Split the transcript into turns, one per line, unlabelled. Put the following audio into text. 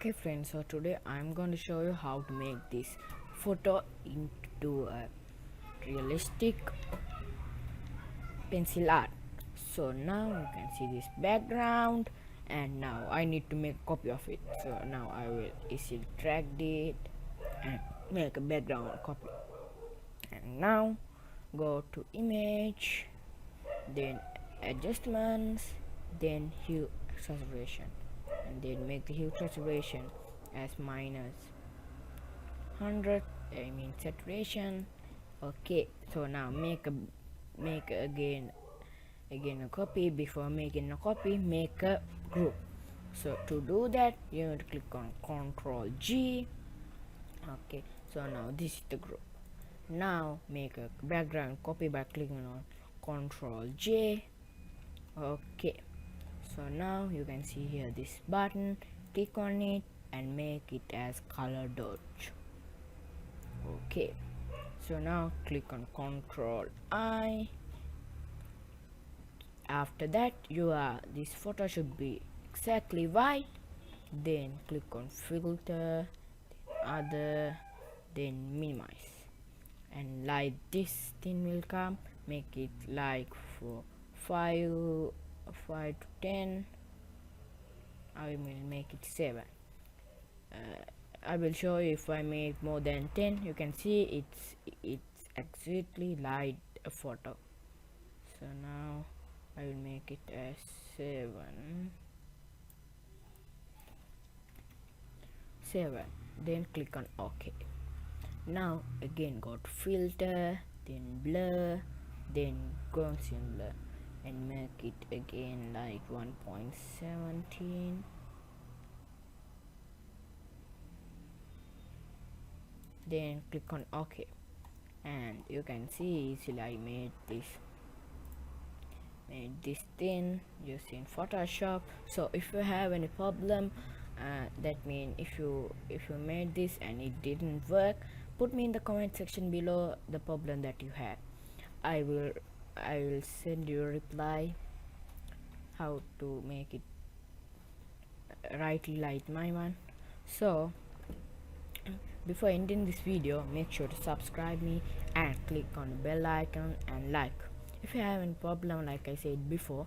Okay friends, so today I'm going to show you how to make this photo into a realistic pencil art. So now you can see this background, and now I need to make a copy of it. So now I will easily drag it and make a background copy. And now go to image, then adjustments, then hue saturation, and then make the hue saturation as minus 100. I mean saturation. Okay, so now make again a copy. Before making a copy, make a group. So to do that, you need to click on Ctrl G. Okay, so now this is the group. Now make a background copy by clicking on Ctrl J. Okay, so now you can see here this button. Click on it and make it as color dodge. Okay, so now click on Ctrl I. After that, this photo should be exactly white. Then click on filter, other, then minimize, and like this thing will come. Make it like for 5 to 10. I will make it 7. I will show you if I make more than 10. You can see it's exactly like a photo. So now I will make it as 7. Then click on OK. Now again go to filter, then blur, then Gaussian blur, and make it again like 1.17. Then click on OK, and you can see easily I made this thing using Photoshop. So if you have any problem, that means if you made this and it didn't work, put me in the comment section below the problem that you had. I will send you a reply how to make it rightly like my one. So before ending this video, make sure to subscribe me and click on the bell icon and like. If you have any problem, like I said before,